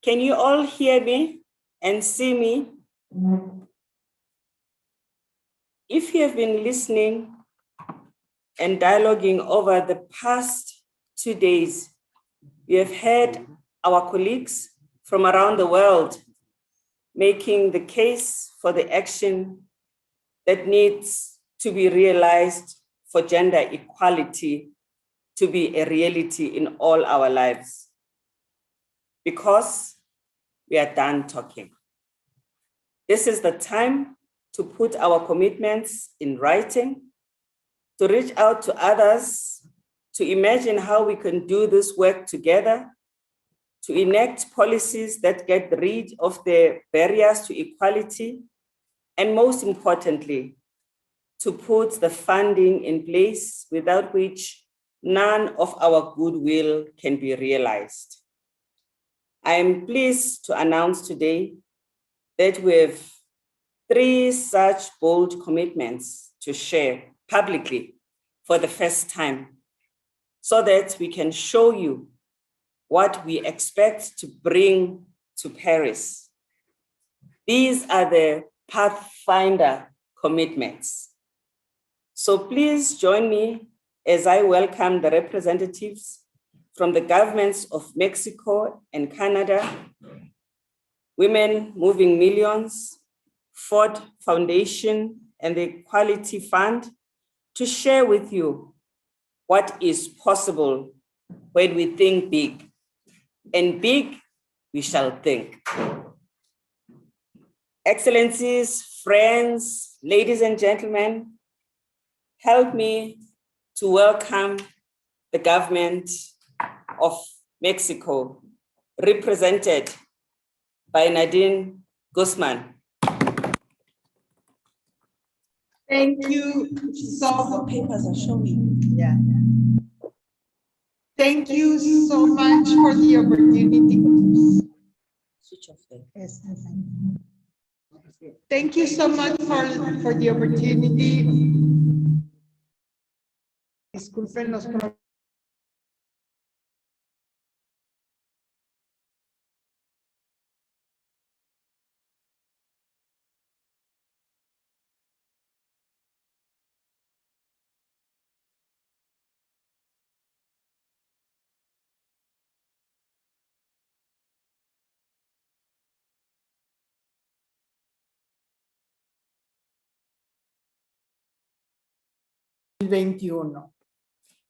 Can you all hear me and see me? If you have been listening and dialoguing over the past 2 days, you have heard our colleagues from around the world making the case for the action that needs to be realized for gender equality to be a reality in all our lives. Because we are done talking. This is the time to put our commitments in writing, to reach out to others, to imagine how we can do this work together, to enact policies that get rid of the barriers to equality, and most importantly, to put the funding in place without which none of our goodwill can be realized. I am pleased to announce today that we have 3 such bold commitments to share publicly for the first time, so that we can show you what we expect to bring to Paris. These are the Pathfinder commitments. So please join me as I welcome the representatives from the governments of Mexico and Canada, Women Moving Millions, Ford Foundation, and the Equality Fund to share with you what is possible when we think big. And big, we shall think. Excellencies, friends, ladies and gentlemen, help me to welcome the government of Mexico, represented by Nadine Guzman. Thank you so Papers are showing. yeah. Thank you so much for the opportunity. Switch off the. Thank you so much for the opportunity. Disculpen los problemas.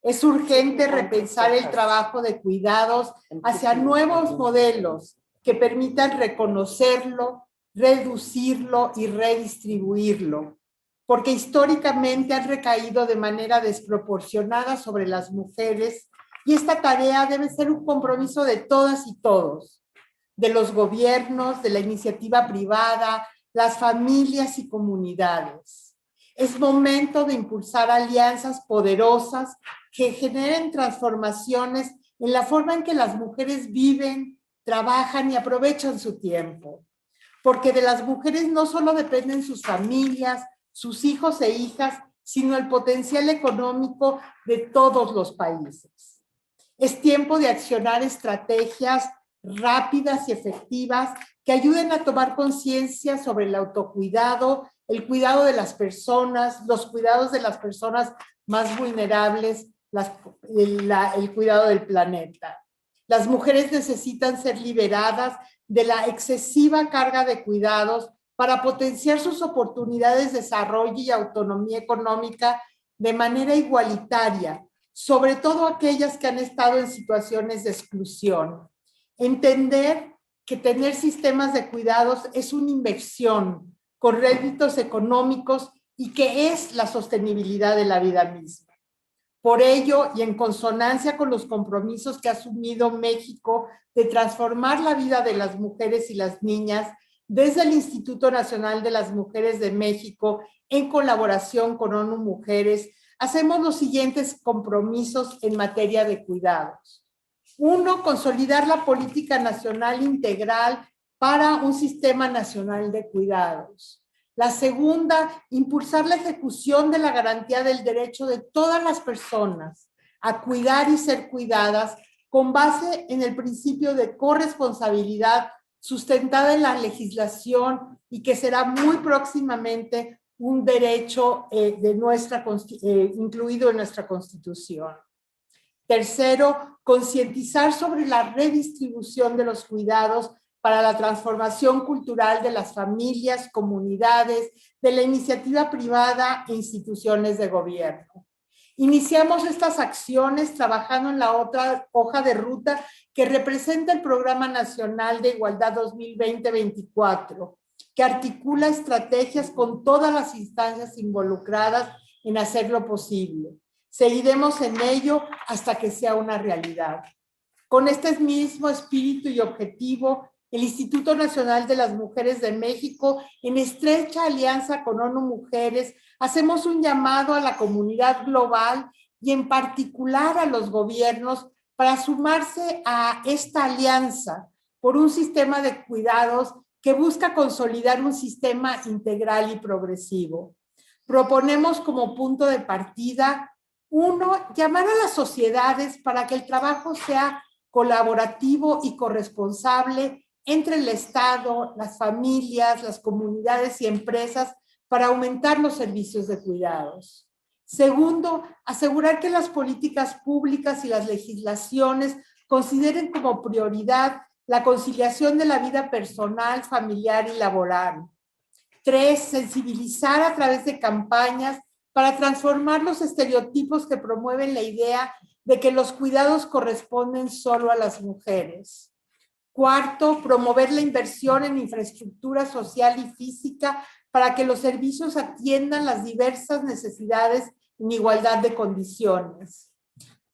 Es urgente repensar el trabajo de cuidados hacia nuevos modelos que permitan reconocerlo, reducirlo y redistribuirlo, porque históricamente han recaído de manera desproporcionada sobre las mujeres y esta tarea debe ser un compromiso de todas y todos, de los gobiernos, de la iniciativa privada, las familias y comunidades. Es momento de impulsar alianzas poderosas que generen transformaciones en la forma en que las mujeres viven, trabajan y aprovechan su tiempo. Porque de las mujeres no solo dependen sus familias, sus hijos e hijas, sino el potencial económico de todos los países. Es tiempo de accionar estrategias rápidas y efectivas que ayuden a tomar conciencia sobre el autocuidado, el cuidado de las personas, los cuidados de las personas más vulnerables, el cuidado del planeta. Las mujeres necesitan ser liberadas de la excesiva carga de cuidados para potenciar sus oportunidades de desarrollo y autonomía económica de manera igualitaria, sobre todo aquellas que han estado en situaciones de exclusión. Entender que tener sistemas de cuidados es una inversión con réditos económicos y que es la sostenibilidad de la vida misma. Por ello, y en consonancia con los compromisos que ha asumido México de transformar la vida de las mujeres y las niñas, desde el Instituto Nacional de las Mujeres de México, en colaboración con ONU Mujeres, hacemos los siguientes compromisos en materia de cuidados. 1, consolidar la política nacional integral para un sistema nacional de cuidados. La segunda, impulsar la ejecución de la garantía del derecho de todas las personas a cuidar y ser cuidadas con base en el principio de corresponsabilidad sustentada en la legislación y que será muy próximamente un derecho incluido en nuestra Constitución. Tercero, concientizar sobre la redistribución de los cuidados para la transformación cultural de las familias, comunidades, de la iniciativa privada e instituciones de gobierno. Iniciamos estas acciones trabajando en la otra hoja de ruta que representa el Programa Nacional de Igualdad 2020-24, que articula estrategias con todas las instancias involucradas en hacerlo posible. Seguiremos en ello hasta que sea una realidad. Con este mismo espíritu y objetivo, el Instituto Nacional de las Mujeres de México, en estrecha alianza con ONU Mujeres, hacemos un llamado a la comunidad global y en particular a los gobiernos para sumarse a esta alianza por un sistema de cuidados que busca consolidar un sistema integral y progresivo. Proponemos como punto de partida, 1, llamar a las sociedades para que el trabajo sea colaborativo y corresponsable entre el Estado, las familias, las comunidades y empresas para aumentar los servicios de cuidados. Segundo, asegurar que las políticas públicas y las legislaciones consideren como prioridad la conciliación de la vida personal, familiar y laboral. 3, sensibilizar a través de campañas para transformar los estereotipos que promueven la idea de que los cuidados corresponden solo a las mujeres. 4, promover la inversión en infraestructura social y física para que los servicios atiendan las diversas necesidades en igualdad de condiciones.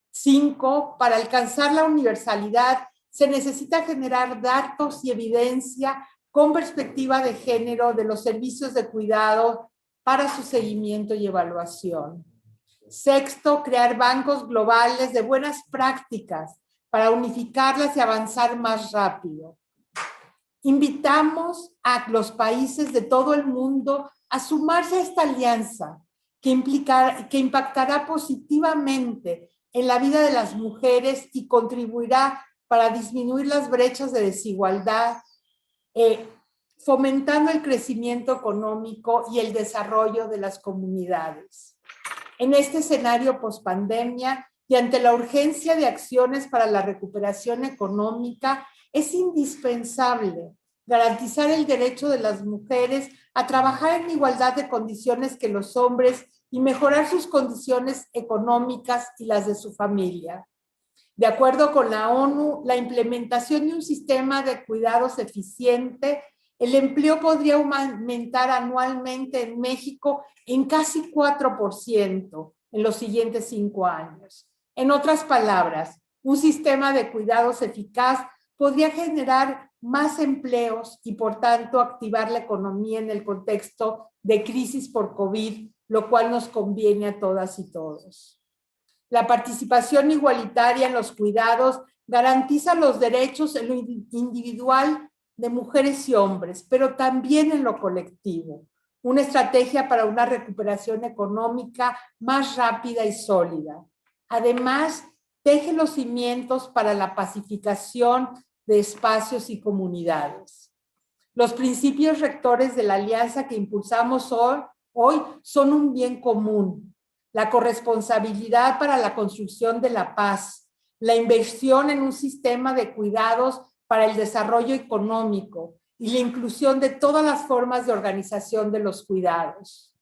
5, para alcanzar la universalidad se necesita generar datos y evidencia con perspectiva de género de los servicios de cuidado para su seguimiento y evaluación. 6, crear bancos globales de buenas prácticas para unificarlas y avanzar más rápido. Invitamos a los países de todo el mundo a sumarse a esta alianza que impactará positivamente en la vida de las mujeres y contribuirá para disminuir las brechas de desigualdad, fomentando el crecimiento económico y el desarrollo de las comunidades. En este escenario pospandemia y ante la urgencia de acciones para la recuperación económica, es indispensable garantizar el derecho de las mujeres a trabajar en igualdad de condiciones que los hombres y mejorar sus condiciones económicas y las de su familia. De acuerdo con la ONU, la implementación de un sistema de cuidados eficiente, el empleo podría aumentar anualmente en México en casi 4% en los siguientes 5 años. En otras palabras, un sistema de cuidados eficaz podría generar más empleos y, por tanto, activar la economía en el contexto de crisis por COVID, lo cual nos conviene a todas y todos. La participación igualitaria en los cuidados garantiza los derechos en lo individual de mujeres y hombres, pero también en lo colectivo. Una estrategia para una recuperación económica más rápida y sólida. Además, teje los cimientos para la pacificación de espacios y comunidades. Los principios rectores de la alianza que impulsamos hoy son un bien común, la corresponsabilidad para la construcción de la paz, la inversión en un sistema de cuidados para el desarrollo económico y la inclusión de todas las formas de organización de los cuidados.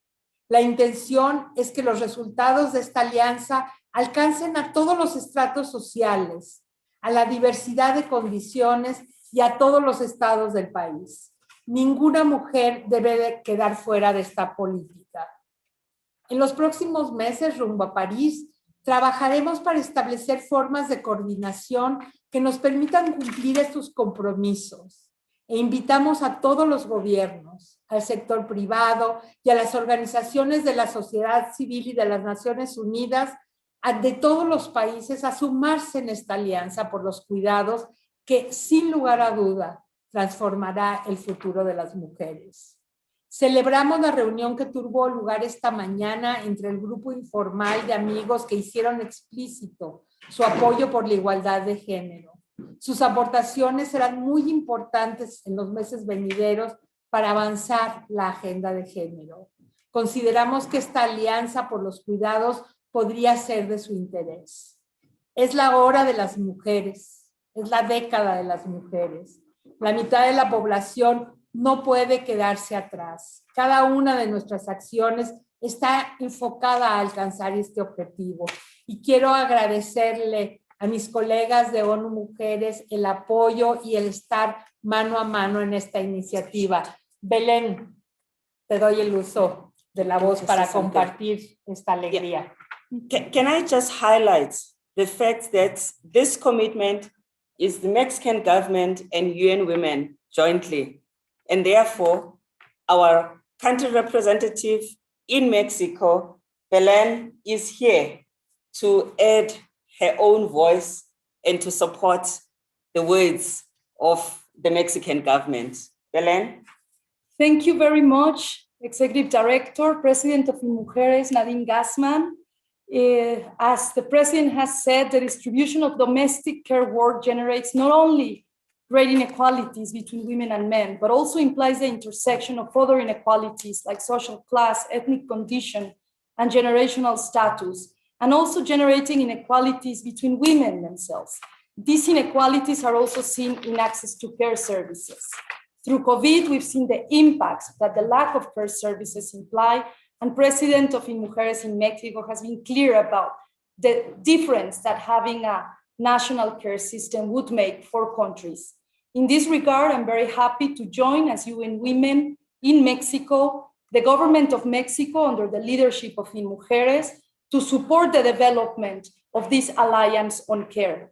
La intención es que los resultados de esta alianza alcancen a todos los estratos sociales, a la diversidad de condiciones y a todos los estados del país. Ninguna mujer debe de quedar fuera de esta política. En los próximos meses, rumbo a París, trabajaremos para establecer formas de coordinación que nos permitan cumplir estos compromisos e invitamos a todos los gobiernos, al sector privado y a las organizaciones de la sociedad civil y de las Naciones Unidas de todos los países a sumarse en esta alianza por los cuidados que, sin lugar a duda, transformará el futuro de las mujeres. Celebramos la reunión que tuvo lugar esta mañana entre el grupo informal de amigos que hicieron explícito su apoyo por la igualdad de género. Sus aportaciones serán muy importantes en los meses venideros para avanzar la agenda de género. Consideramos que esta alianza por los cuidados podría ser de su interés. Es la hora de las mujeres, es la década de las mujeres. La mitad de la población no puede quedarse atrás. Cada una de nuestras acciones está enfocada a alcanzar este objetivo. Y quiero agradecerle a mis colegas de ONU Mujeres el apoyo y el estar mano a mano en esta iniciativa. Belén, te doy el uso de la voz para compartir esta alegría. Can I just highlight the fact that this commitment is the Mexican government and UN Women jointly, and therefore our country representative in Mexico, Belén, is here to add her own voice and to support the words of the Mexican government. Belén? Thank you very much, Executive Director, President of Mujeres, Nadine Gassman. As the President has said, the distribution of domestic care work generates not only great inequalities between women and men, but also implies the intersection of other inequalities like social class, ethnic condition, and generational status, and also generating inequalities between women themselves. These inequalities are also seen in access to care services. Through COVID, we've seen the impacts that the lack of care services imply, and President of Mujeres in Mexico has been clear about the difference that having a national care system would make for countries. In this regard, I'm very happy to join as UN Women in Mexico, the government of Mexico under the leadership of Mujeres, to support the development of this alliance on care.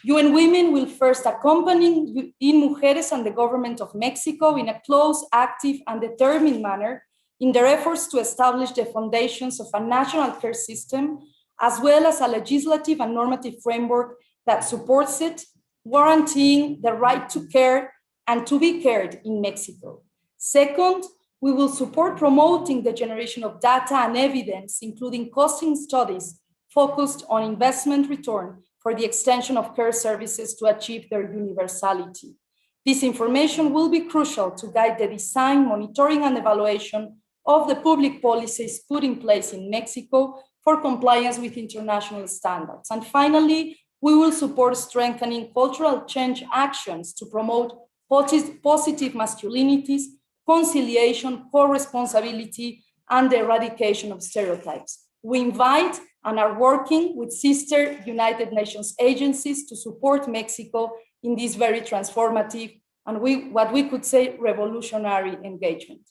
UN Women will first accompany Mujeres and the government of Mexico in a close, active, and determined manner in their efforts to establish the foundations of a national care system, as well as a legislative and normative framework that supports it, guaranteeing the right to care and to be cared in Mexico. Second, we will support promoting the generation of data and evidence, including costing studies focused on investment return for the extension of care services to achieve their universality. This information will be crucial to guide the design, monitoring, and evaluation of the public policies put in place in Mexico for compliance with international standards. And finally, we will support strengthening cultural change actions to promote positive masculinities, conciliation, co-responsibility, and the eradication of stereotypes. We invite and are working with sister United Nations agencies to support Mexico in this very transformative and what we could say revolutionary engagement.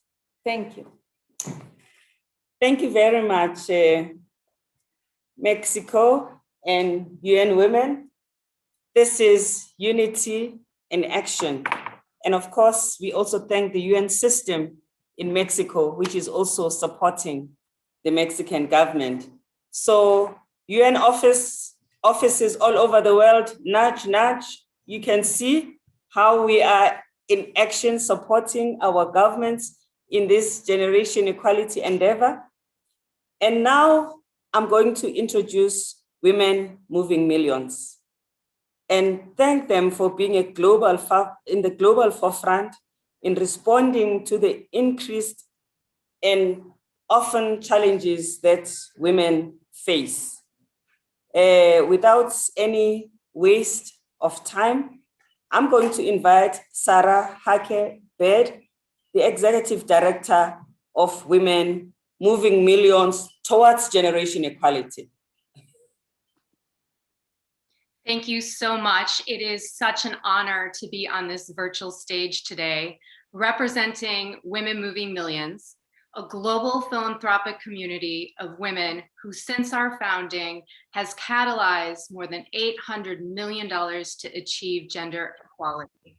Thank you. Thank you very much, Mexico and UN Women. This is unity in action. And of course, we also thank the UN system in Mexico, which is also supporting the Mexican government. So UN offices all over the world, nudge, nudge. You can see how we are in action supporting our governments in this generation equality endeavor. And now I'm going to introduce Women Moving Millions and thank them for being in the global forefront in responding to the increased and often challenges that women face. Without any waste of time, I'm going to invite Sarah Hake-Bird, the Executive Director of Women Moving Millions Towards Generation Equality. Thank you so much. It is such an honor to be on this virtual stage today, representing Women Moving Millions, a global philanthropic community of women who, since our founding, has catalyzed more than $800 million to achieve gender equality.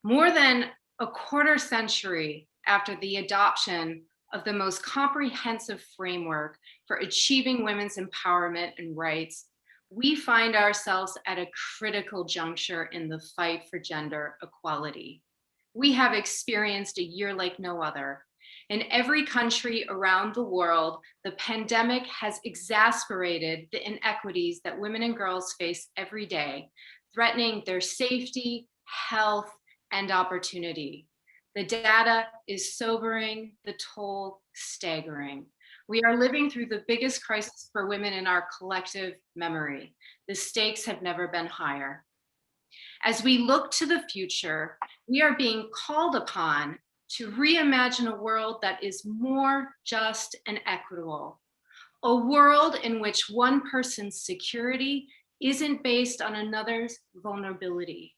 More than a quarter century after the adoption of the most comprehensive framework for achieving women's empowerment and rights, we find ourselves at a critical juncture in the fight for gender equality. We have experienced a year like no other. In every country around the world, the pandemic has exacerbated the inequities that women and girls face every day, threatening their safety, health, and opportunity. The data is sobering, the toll staggering. We are living through the biggest crisis for women in our collective memory. The stakes have never been higher. As we look to the future, we are being called upon to reimagine a world that is more just and equitable. A world in which one person's security isn't based on another's vulnerability.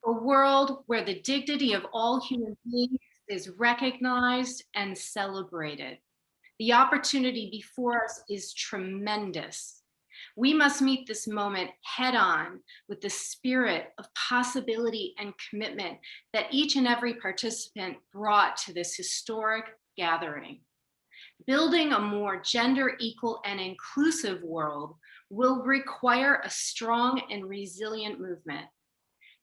A world where the dignity of all human beings is recognized and celebrated. The opportunity before us is tremendous. We must meet this moment head on with the spirit of possibility and commitment that each and every participant brought to this historic gathering. Building a more gender equal and inclusive world will require a strong and resilient movement.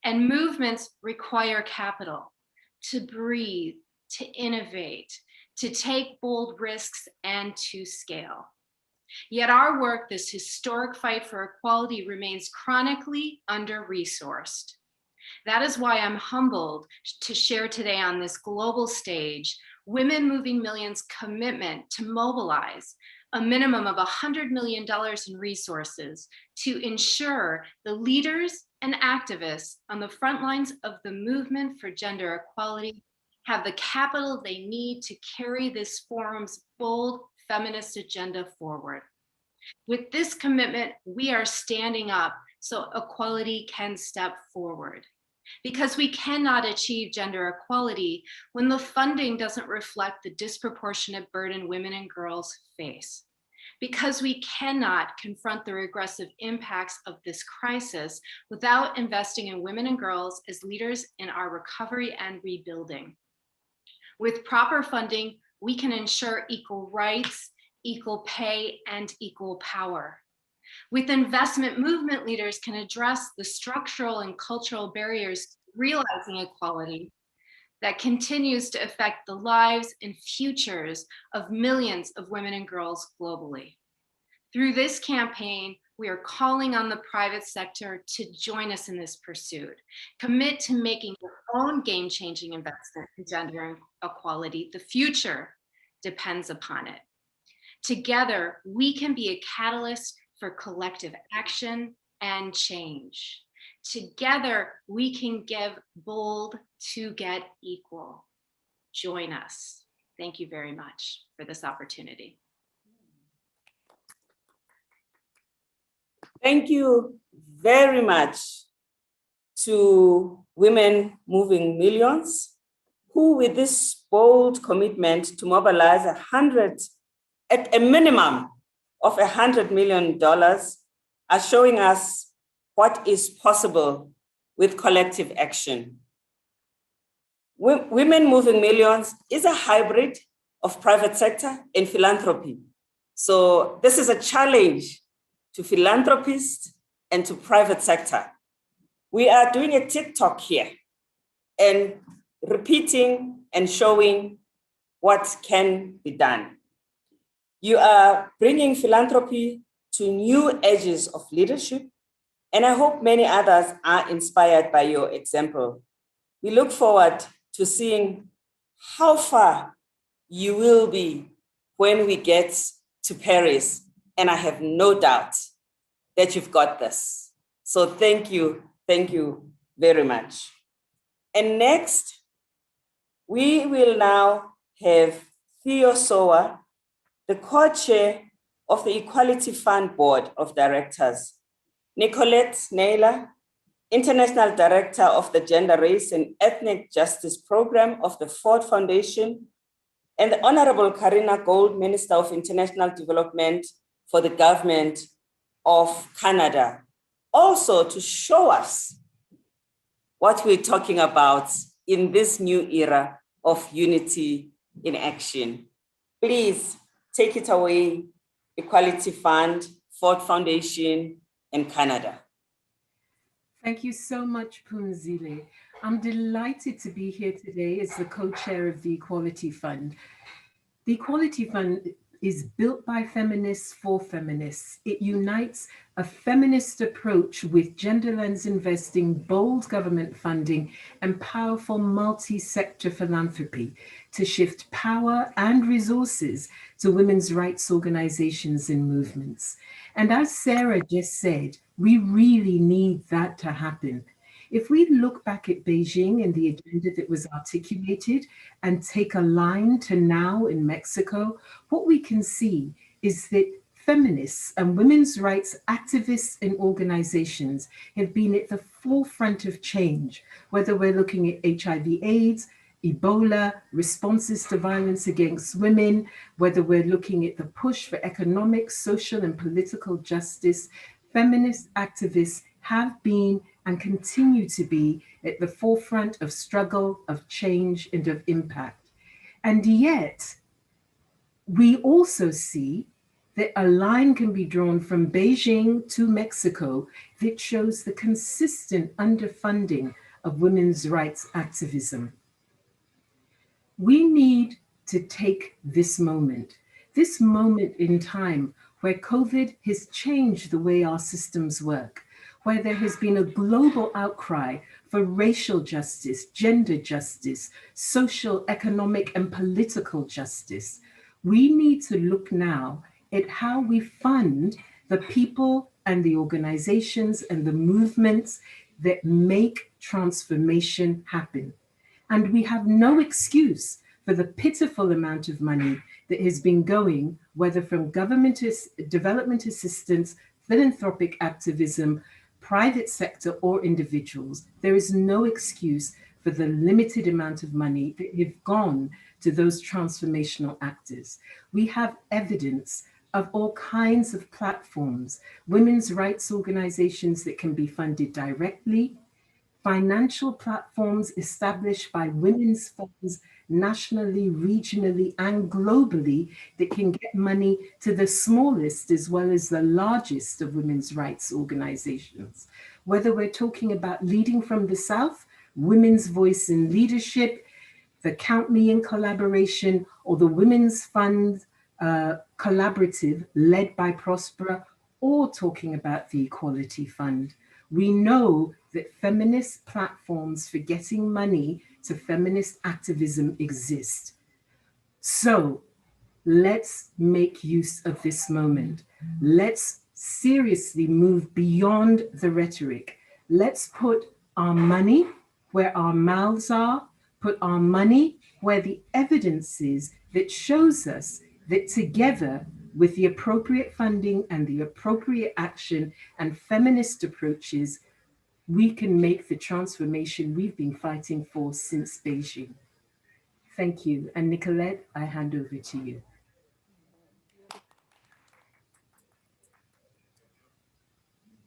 And movements require capital to breathe, to innovate, to take bold risks, and to scale. Yet our work, this historic fight for equality, remains chronically under-resourced. That is why I'm humbled to share today on this global stage Women Moving Millions' commitment to mobilize a minimum of $100 million in resources to ensure the leaders and activists on the front lines of the movement for gender equality have the capital they need to carry this forum's bold feminist agenda forward. With this commitment, we are standing up so equality can step forward. Because we cannot achieve gender equality when the funding doesn't reflect the disproportionate burden women and girls face. Because we cannot confront the regressive impacts of this crisis without investing in women and girls as leaders in our recovery and rebuilding. With proper funding, we can ensure equal rights, equal pay, and equal power. With investment, movement leaders can address the structural and cultural barriers to realizing equality that continues to affect the lives and futures of millions of women and girls globally. Through this campaign, we are calling on the private sector to join us in this pursuit. Commit to making your own game-changing investment in gender equality. The future depends upon it. Together, we can be a catalyst for collective action and change. Together, we can give bold to get equal. Join us. Thank you very much for this opportunity. Thank you very much to Women Moving Millions, who with this bold commitment to mobilize at a minimum of $100 million are showing us what is possible with collective action. Women Moving Millions is a hybrid of private sector and philanthropy. So this is a challenge to philanthropists and to private sector. We are doing a TikTok here and repeating and showing what can be done. You are bringing philanthropy to new edges of leadership, and I hope many others are inspired by your example. We look forward to seeing how far you will be when we get to Paris, and I have no doubt that you've got this. So thank you very much. And next, we will now have Theo Sowa, the co-chair of the Equality Fund Board of Directors, Nicolette Naylor, International Director of the Gender, Race and Ethnic Justice Program of the Ford Foundation, and the Honorable Karina Gold, Minister of International Development for the Government of Canada, also to show us what we're talking about in this new era of unity in action. Please take it away, Equality Fund, Ford Foundation, and Canada. Thank you so much, Phumzile. I'm delighted to be here today as the co-chair of the Equality Fund. The Equality Fund is built by feminists for feminists. It unites a feminist approach with gender lens investing, bold government funding, and powerful multi-sector philanthropy to shift power and resources to women's rights organizations and movements. And as Sarah just said, we really need that to happen. If we look back at Beijing and the agenda that was articulated and take a line to now in Mexico, what we can see is that feminists and women's rights activists and organizations have been at the forefront of change, whether we're looking at HIV/AIDS, Ebola, responses to violence against women, whether we're looking at the push for economic, social, and political justice. Feminist activists have been and continue to be at the forefront of struggle, of change, and of impact. And yet, we also see that a line can be drawn from Beijing to Mexico that shows the consistent underfunding of women's rights activism. We need to take this moment in time where COVID has changed the way our systems work, where there has been a global outcry for racial justice, gender justice, social, economic, and political justice. We need to look now at how we fund the people and the organizations and the movements that make transformation happen. And we have no excuse for the pitiful amount of money that has been going, whether from government development assistance, philanthropic activism, private sector, or individuals. There is no excuse for the limited amount of money that have gone to those transformational actors. We have evidence of all kinds of platforms, women's rights organizations that can be funded directly, financial platforms established by women's funds nationally, regionally, and globally that can get money to the smallest as well as the largest of women's rights organizations. Whether we're talking about Leading from the South, Women's Voice in Leadership, the Count Me In collaboration, or the Women's Fund collaborative led by Prospera, or talking about the Equality Fund. We know that feminist platforms for getting money to feminist activism exist. So let's make use of this moment. Let's seriously move beyond the rhetoric. Let's put our money where our mouths are, put our money where the evidence is that shows us that together with the appropriate funding and the appropriate action and feminist approaches, we can make the transformation we've been fighting for since Beijing. Thank you. And Nicolette, I hand over to you.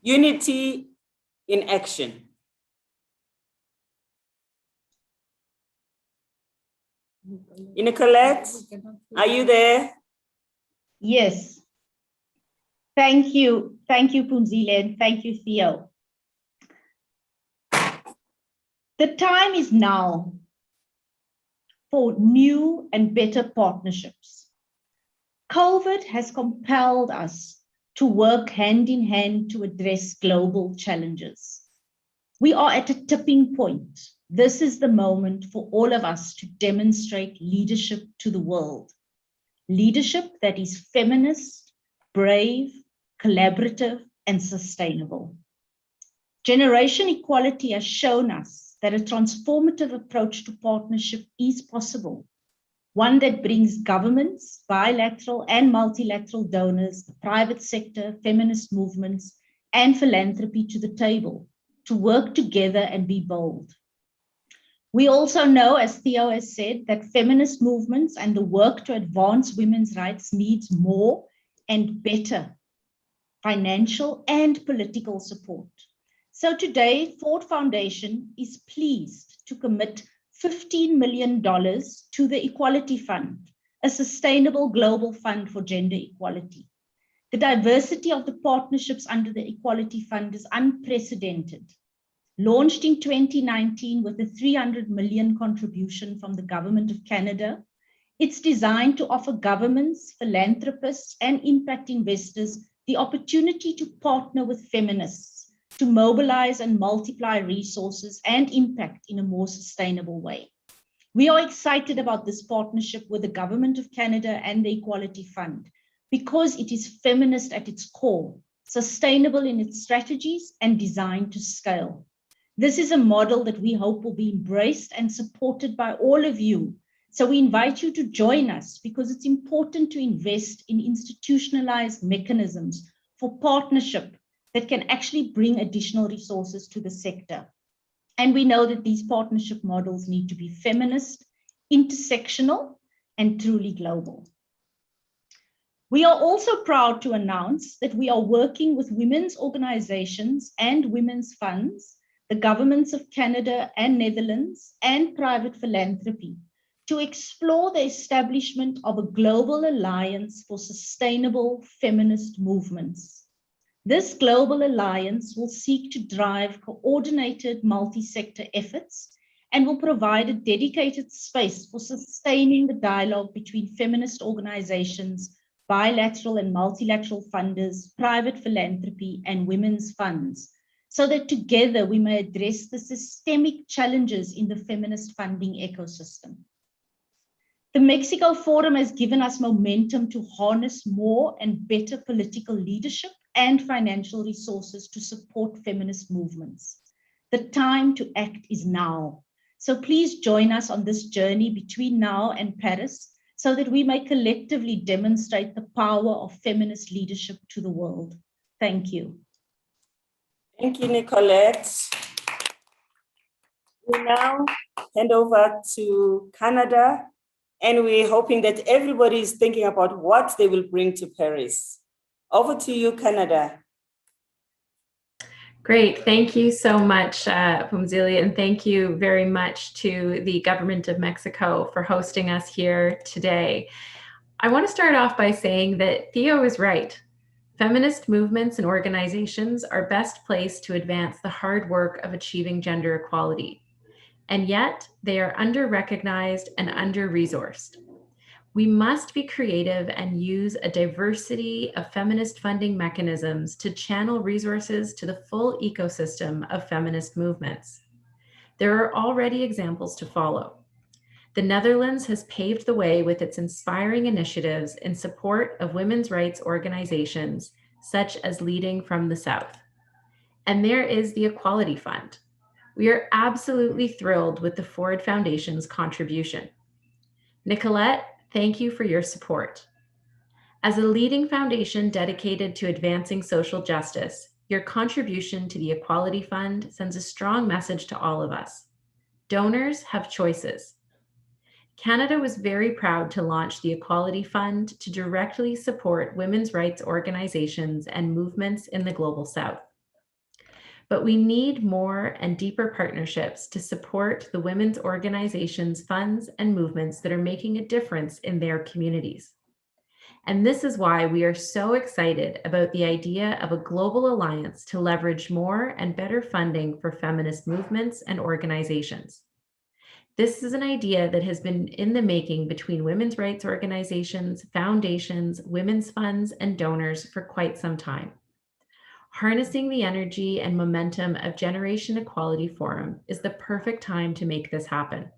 Unity in action. Nicolette, are you there? Yes. Thank you. Thank you, Phumzile, and thank you, Theo. The time is now for new and better partnerships. COVID has compelled us to work hand in hand to address global challenges. We are at a tipping point. This is the moment for all of us to demonstrate leadership to the world. Leadership that is feminist, brave, collaborative, and sustainable. Generation equality has shown us that a transformative approach to partnership is possible, one that brings governments, bilateral and multilateral donors, the private sector, feminist movements, and philanthropy to the table to work together and be bold. We also know, as Theo has said, that feminist movements and the work to advance women's rights needs more and better financial and political support. So today, Ford Foundation is pleased to commit $15 million to the Equality Fund, a sustainable global fund for gender equality. The diversity of the partnerships under the Equality Fund is unprecedented. Launched in 2019 with a $300 million contribution from the Government of Canada, it's designed to offer governments, philanthropists, and impact investors the opportunity to partner with feminists to mobilize and multiply resources and impact in a more sustainable way. We are excited about this partnership with the Government of Canada and the Equality Fund because it is feminist at its core, sustainable in its strategies, and designed to scale. This is a model that we hope will be embraced and supported by all of you. So we invite you to join us because it's important to invest in institutionalized mechanisms for partnership that can actually bring additional resources to the sector. And we know that these partnership models need to be feminist, intersectional, and truly global. We are also proud to announce that we are working with women's organizations and women's funds, the governments of Canada and Netherlands, and private philanthropy to explore the establishment of a global alliance for sustainable feminist movements. This global alliance will seek to drive coordinated multi-sector efforts and will provide a dedicated space for sustaining the dialogue between feminist organizations, bilateral and multilateral funders, private philanthropy, and women's funds, so that together we may address the systemic challenges in the feminist funding ecosystem. The Mexico Forum has given us momentum to harness more and better political leadership and financial resources to support feminist movements. The time to act is now. So please join us on this journey between now and Paris so that we may collectively demonstrate the power of feminist leadership to the world. Thank you. Thank you, Nicolette. We now hand over to Canada, and we're hoping that everybody is thinking about what they will bring to Paris. Over to you, Canada. Great, thank you so much, Phumzile, and thank you very much to the Government of Mexico for hosting us here today. I want to start off by saying that Theo is right. Feminist movements and organizations are best placed to advance the hard work of achieving gender equality. And yet they are under-recognized and under-resourced. We must be creative and use a diversity of feminist funding mechanisms to channel resources to the full ecosystem of feminist movements. There are already examples to follow. The Netherlands has paved the way with its inspiring initiatives in support of women's rights organizations, such as Leading from the South. And there is the Equality Fund. We are absolutely thrilled with the Ford Foundation's contribution. Nicolette, thank you for your support. As a leading foundation dedicated to advancing social justice, your contribution to the Equality Fund sends a strong message to all of us. Donors have choices. Canada was very proud to launch the Equality Fund to directly support women's rights organizations and movements in the Global South. But we need more and deeper partnerships to support the women's organizations, funds, and movements that are making a difference in their communities. And this is why we are so excited about the idea of a global alliance to leverage more and better funding for feminist movements and organizations. This is an idea that has been in the making between women's rights organizations, foundations, women's funds, and donors for quite some time. Harnessing the energy and momentum of Generation Equality Forum is the perfect time to make this happen.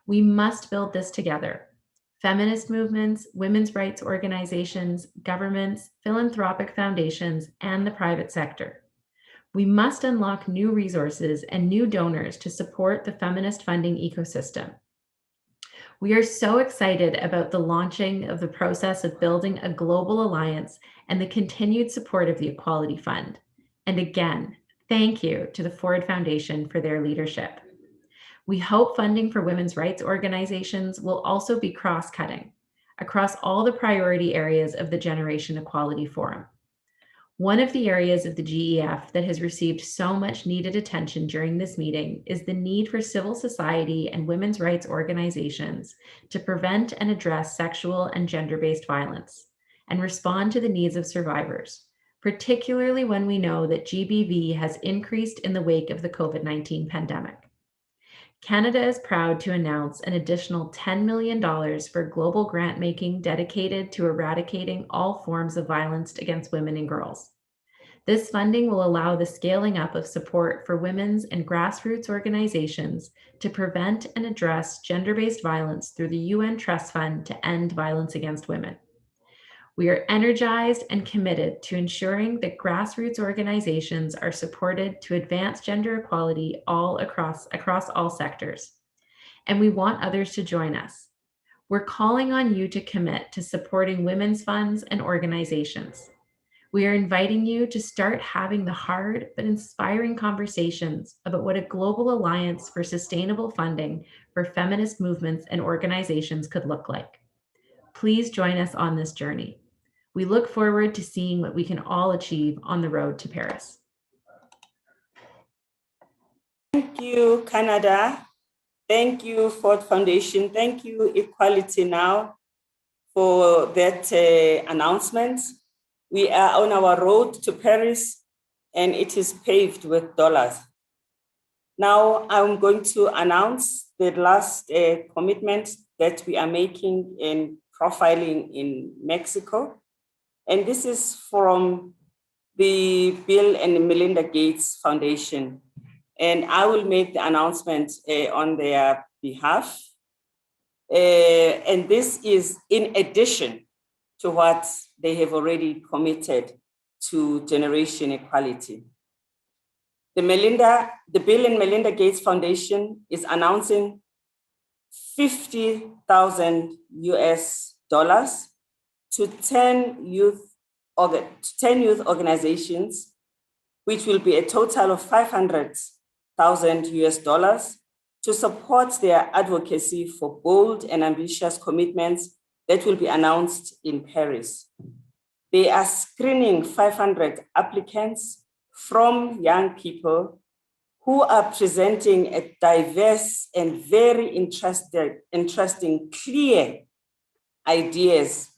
We must build this together. Feminist movements, women's rights organizations, governments, philanthropic foundations, and the private sector. We must unlock new resources and new donors to support the feminist funding ecosystem. We are so excited about the launching of the process of building a global alliance and the continued support of the Equality Fund. And again, thank you to the Ford Foundation for their leadership. We hope funding for women's rights organizations will also be cross-cutting across all the priority areas of the Generation Equality Forum. One of the areas of the GEF that has received so much needed attention during this meeting is the need for civil society and women's rights organizations to prevent and address sexual and gender-based violence and respond to the needs of survivors, particularly when we know that GBV has increased in the wake of the COVID-19 pandemic. Canada is proud to announce an additional $10 million for global grant making dedicated to eradicating all forms of violence against women and girls. This funding will allow the scaling up of support for women's and grassroots organizations to prevent and address gender-based violence through the UN Trust Fund to End Violence Against Women. We are energized and committed to ensuring that grassroots organizations are supported to advance gender equality across all sectors. And we want others to join us. We're calling on you to commit to supporting women's funds and organizations. We are inviting you to start having the hard but inspiring conversations about what a global alliance for sustainable funding for feminist movements and organizations could look like. Please join us on this journey. We look forward to seeing what we can all achieve on the road to Paris. Thank you, Canada. Thank you, Ford Foundation. Thank you, Equality Now, for that announcement. We are on our road to Paris, and it is paved with dollars. Now, I'm going to announce the last commitment that we are making in profiling in Mexico. And this is from the Bill and Melinda Gates Foundation. And I will make the announcement on their behalf. And this is in addition to what they have already committed to generation equality. The Bill and Melinda Gates Foundation is announcing $50,000 to 10 youth organizations, which will be a total of $500,000 to support their advocacy for bold and ambitious commitments that will be announced in Paris. They are screening 500 applicants from young people who are presenting a diverse and very interesting, clear ideas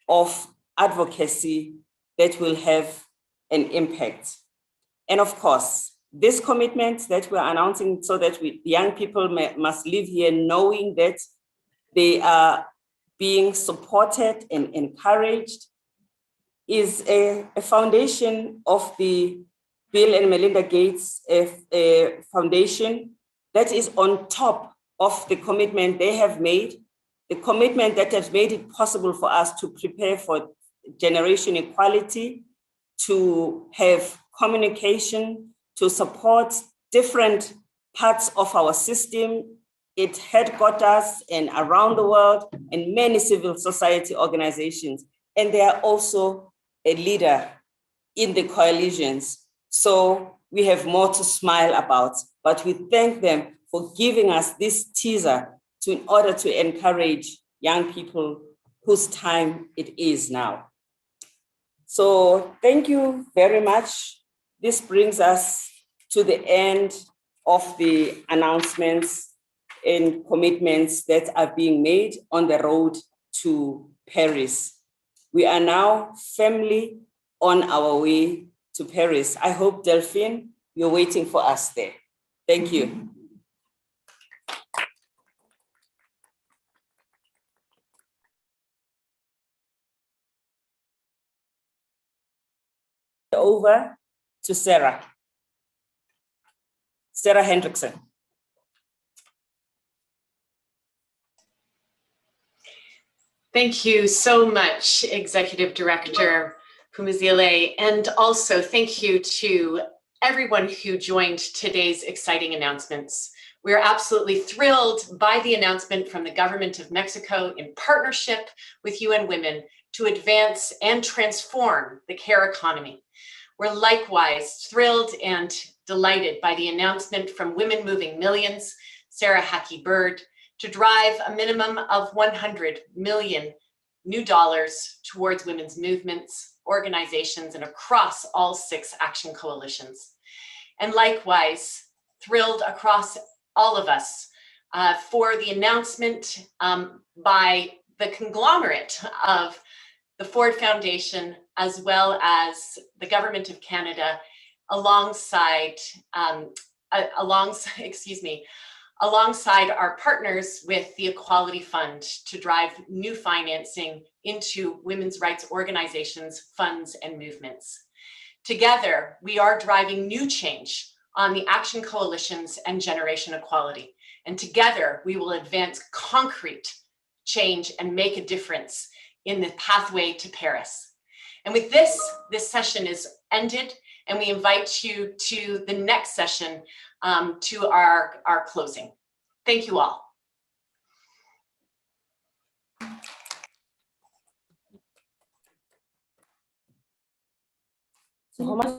of advocacy that will have an impact. And of course, this commitment that we're announcing so that young people must live here knowing that they are being supported and encouraged is a foundation of the Bill and Melinda Gates Foundation that is on top of the commitment they have made, the commitment that has made it possible for us to prepare for generation equality, to have communication, to support different parts of our system, its headquarters and around the world, and many civil society organizations. And they are also a leader in the coalitions. So we have more to smile about, but we thank them for giving us this teaser in order to encourage young people whose time it is now. So thank you very much. This brings us to the end of the announcements and commitments that are being made on the road to Paris. We are now firmly on our way to Paris. I hope, Delphine, you're waiting for us there. Thank you. Over to Sarah Hendrickson. Thank you so much, Executive Director Phumzile, and also thank you to everyone who joined today's exciting announcements. We are absolutely thrilled by the announcement from the government of Mexico in partnership with UN Women to advance and transform the care economy. We're likewise thrilled and delighted by the announcement from Women Moving Millions, Sarah Hackey Bird, to drive a minimum of $100 million new dollars towards women's movements, organizations, and across all 6 action coalitions. And likewise, thrilled across all of us for the announcement by the conglomerate of the Ford Foundation, as well as the Government of Canada, alongside our partners with the Equality Fund to drive new financing into women's rights organizations, funds, and movements. Together, we are driving new change on the action coalitions and generation equality. And together, we will advance concrete change and make a difference in the pathway to Paris. And with this session is ended, and we invite you to the next session to our closing. Thank you all. So how much